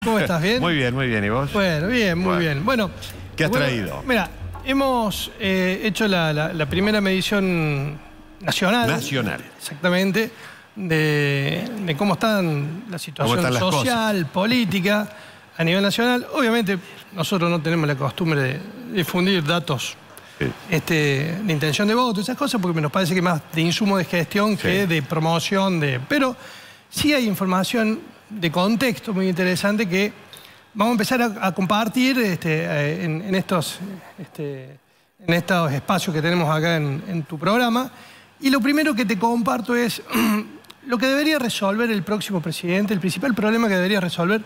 ¿Cómo estás? ¿Bien? Muy bien. ¿Y vos? Bueno, bien, muy bien. Bueno, ¿qué has traído? Mira, hemos hecho la primera medición nacional. Nacional. Exactamente. De cómo está la situación social, política a nivel nacional. Obviamente, nosotros no tenemos la costumbre de difundir datos de intención de voto, esas cosas, porque nos parece que más de insumo de gestión que de promoción. Pero sí hay información de contexto muy interesante que vamos a empezar a compartir en estos espacios que tenemos acá en tu programa. Y lo primero que te comparto es lo que debería resolver el próximo presidente, el principal problema que debería resolver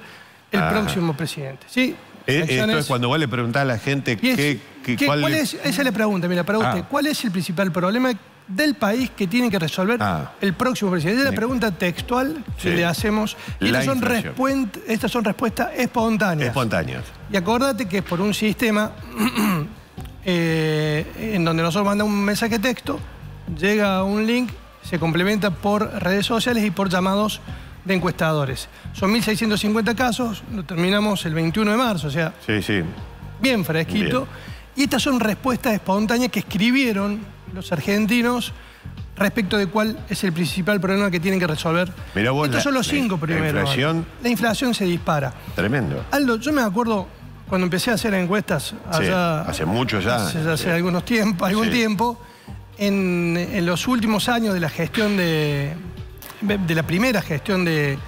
el próximo presidente. ¿Sí? Esto es cuando vos le preguntás a la gente ¿cuál es? Esa es la pregunta, mira, para usted. ¿Cuál es el principal problema del país que tiene que resolver el próximo presidente? Esa es la pregunta textual que le hacemos. Y estas son respuestas espontáneas. Espontáneas. Y acordate que es por un sistema en donde nosotros mandamos un mensaje de texto, llega un link, se complementa por redes sociales y por llamados de encuestadores. Son 1.650 casos, lo terminamos el 21 de marzo, o sea, bien fresquito. Bien. Y estas son respuestas espontáneas que escribieron los argentinos respecto de cuál es el principal problema que tienen que resolver. Mirá vos, estos son los 5 primeros. La inflación se dispara. Tremendo. Aldo, yo me acuerdo cuando empecé a hacer encuestas allá... hace mucho ya. Hace algún tiempo, en los últimos años de la gestión de la primera gestión de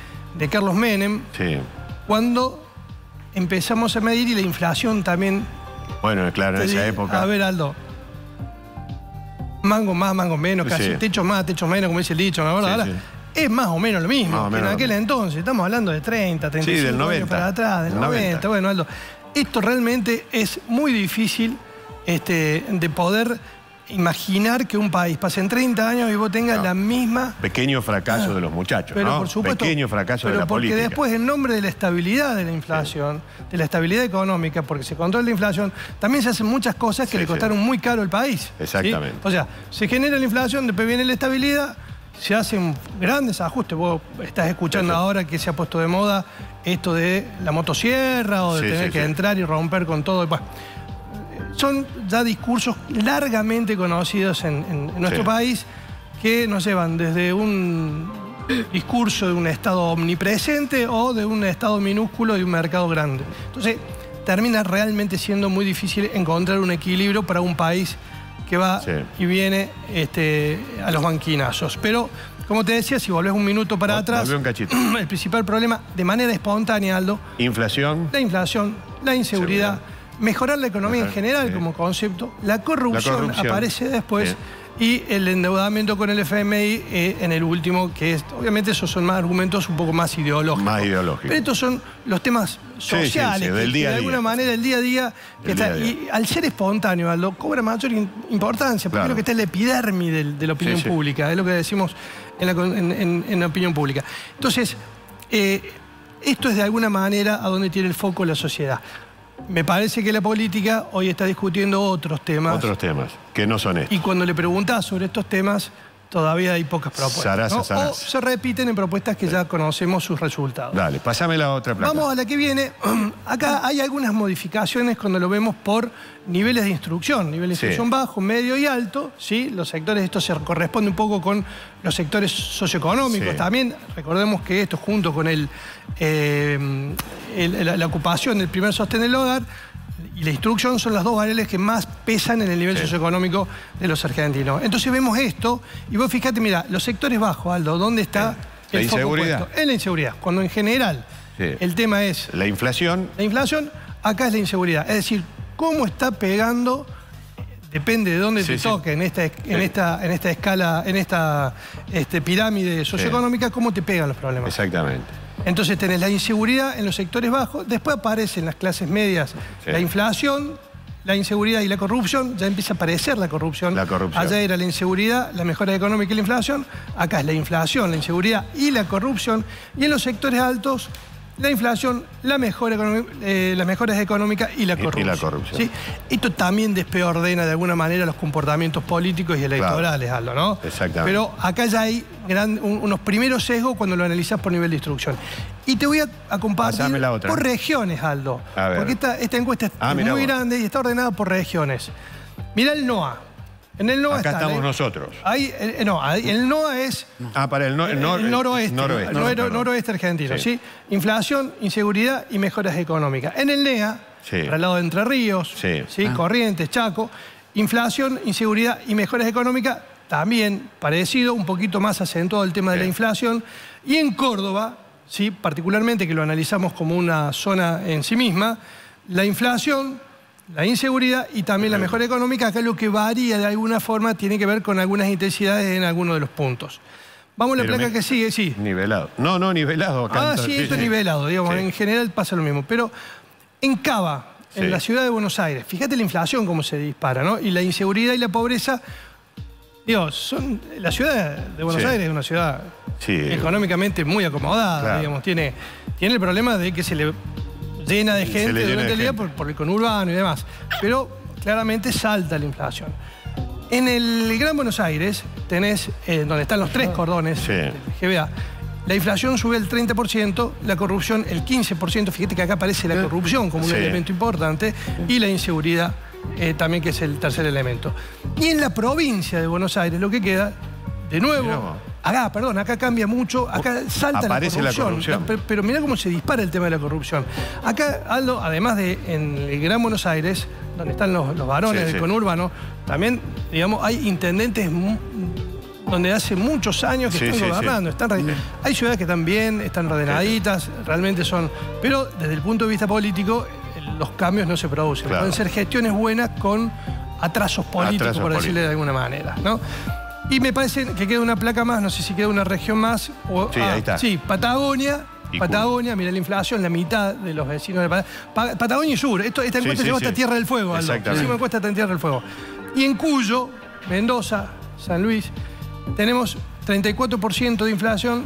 Carlos Menem, cuando empezamos a medir y la inflación también... Bueno, claro, en esa época... A ver, Aldo, mango más, mango menos, casi techo más, techo menos, como dice el dicho, ¿verdad? Es más o menos lo mismo que en aquel entonces. Estamos hablando de 30, 35 del 90, años para atrás, del 90. Bueno, Aldo, esto realmente es muy difícil de poder imaginar que un país pase en 30 años y vos tengas la misma... Pequeño fracaso de los muchachos, pero por supuesto, pequeño fracaso de la política. Porque después, en nombre de la estabilidad de la inflación, de la estabilidad económica, porque se controla la inflación, también se hacen muchas cosas que le costaron muy caro al país. Exactamente. O sea, se genera la inflación, después viene la estabilidad, se hacen grandes ajustes. Vos estás escuchando ahora que se ha puesto de moda esto de la motosierra o de tener que entrar y romper con todo. Son ya discursos largamente conocidos en nuestro país que nos llevan desde un discurso de un Estado omnipresente o de un Estado minúsculo de un mercado grande. Entonces, termina realmente siendo muy difícil encontrar un equilibrio para un país que va y viene a los banquinazos. Pero, como te decía, si volvés un minuto para atrás, el principal problema, de manera espontánea, Aldo... Inflación. La inflación, la inseguridad... Mejorar la economía en general como concepto. La corrupción aparece después y el endeudamiento con el FMI en el último, que es, obviamente esos son más argumentos un poco más ideológicos. Pero estos son los temas sociales, del día a día. De alguna manera el día a día. Y al ser espontáneo, Aldo, cobra mayor importancia, porque es lo que está en la epidermis de la opinión pública, es lo que decimos en la opinión pública. Entonces, esto es de alguna manera a donde tiene el foco la sociedad. Me parece que la política hoy está discutiendo otros temas. Otros temas, que no son estos. Y cuando le preguntás sobre estos temas, todavía hay pocas propuestas. O se repiten en propuestas que ya conocemos sus resultados. Dale, pásame la otra plata. Vamos a la que viene. Acá hay algunas modificaciones cuando lo vemos por niveles de instrucción. Nivel de instrucción bajo, medio y alto. Los sectores, esto se corresponde un poco con los sectores socioeconómicos. También recordemos que esto junto con la ocupación del primer sostén del hogar y la instrucción son las dos variables que más pesan en el nivel socioeconómico de los argentinos. Entonces vemos esto y vos fíjate, mira, los sectores bajos, Aldo, ¿dónde está el foco puesto? En la inseguridad. Cuando en general el tema es... La inflación. La inflación, acá es la inseguridad. Es decir, cómo está pegando, depende de dónde te toque en esta escala, en esta pirámide socioeconómica, cómo te pegan los problemas. Exactamente. Entonces tenés la inseguridad en los sectores bajos, después aparece en las clases medias la inflación, la inseguridad y la corrupción, ya empieza a aparecer la corrupción. Allá era la inseguridad, la mejora económica y la inflación, acá es la inflación, la inseguridad y la corrupción, y en los sectores altos la inflación, las mejoras económicas y la corrupción. ¿Sí? Esto también despeordena de alguna manera los comportamientos políticos y electorales, Aldo, ¿no? Exactamente. Pero acá ya hay unos primeros sesgos cuando lo analizás por nivel de instrucción. Y te voy a compartir por regiones, Aldo. Porque esta encuesta es muy grande y está ordenada por regiones. Mirá el NOA. En el NOA acá estamos nosotros. Ahí, el NOA es para el noroeste argentino. ¿Sí? Inflación, inseguridad y mejoras económicas. En el NEA, para el lado de Entre Ríos, Corrientes, Chaco, inflación, inseguridad y mejoras económicas, también parecido, un poquito más acentuado el tema de la inflación. Y en Córdoba, particularmente, que lo analizamos como una zona en sí misma, la inflación, la inseguridad y también la mejora económica. Acá lo que varía de alguna forma tiene que ver con algunas intensidades en algunos de los puntos. Vamos a la placa que sigue, Nivelado. No, nivelado. Acá esto es nivelado, digamos, en general pasa lo mismo. Pero en Cava, en la ciudad de Buenos Aires, fíjate la inflación cómo se dispara, ¿no? Y la inseguridad y la pobreza, la ciudad de Buenos Aires es una ciudad económicamente muy acomodada, digamos, tiene el problema de que se le llena de gente durante el día por el conurbano y demás. Pero claramente salta la inflación. En el Gran Buenos Aires tenés, donde están los 3 cordones del GBA, la inflación sube el 30%, la corrupción el 15%, fíjate que acá aparece la corrupción como un elemento importante, y la inseguridad también, que es el tercer elemento. Y en la provincia de Buenos Aires lo que queda, de nuevo, acá cambia mucho, acá salta la corrupción. Pero mirá cómo se dispara el tema de la corrupción. Acá, Aldo, además de en el Gran Buenos Aires, donde están los varones del conurbano, también, digamos, hay intendentes donde hace muchos años que están gobernando. Hay ciudades que están bien, están ordenaditas, realmente son... Pero desde el punto de vista político, los cambios no se producen. Pueden ser gestiones buenas con atrasos políticos, por decirle de alguna manera, ¿no? Y me parece que queda una placa más, no sé si queda una región más. Ahí está. Patagonia. Patagonia, mira la inflación, la mitad de los vecinos de Patagonia y Sur. Esta encuesta llegó hasta Tierra del Fuego, Aldo. La encuesta está en Tierra del Fuego. Y en Cuyo, Mendoza, San Luis, tenemos 34% de inflación,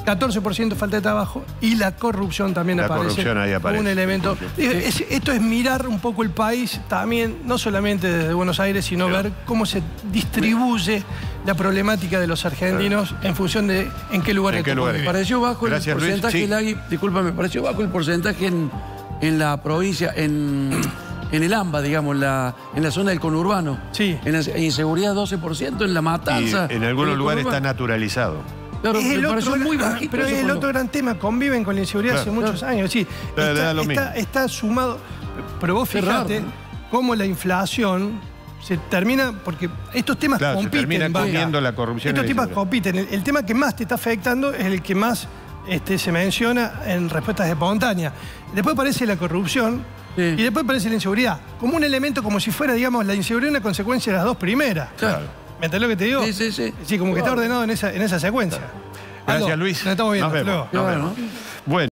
14% falta de trabajo y la corrupción también aparece como un elemento. Esto es mirar un poco el país también, no solamente desde Buenos Aires, sino ver cómo se distribuye la problemática de los argentinos en función de en qué lugar Me pareció bajo el porcentaje, Lagui, discúlpame, pareció bajo el porcentaje en la provincia, en el AMBA, digamos, en la zona del conurbano. En la inseguridad 12%, en La Matanza. Y en algunos lugares está naturalizado. Claro, muy bajito, pero es el otro gran tema, conviven con la inseguridad hace muchos años. Está sumado, pero vos fijate cómo la inflación se termina, porque estos temas compiten. Termina comiendo la corrupción. Estos temas compiten. El tema que más te está afectando es el que más se menciona en respuestas espontáneas. Después aparece la corrupción y después aparece la inseguridad, como un elemento, como si fuera, digamos, la inseguridad una consecuencia de las dos primeras. ¿Me entendés lo que te digo? Sí, como que está ordenado en esa secuencia. Gracias, Luis. Nos estamos viendo. Nos vemos. Bueno.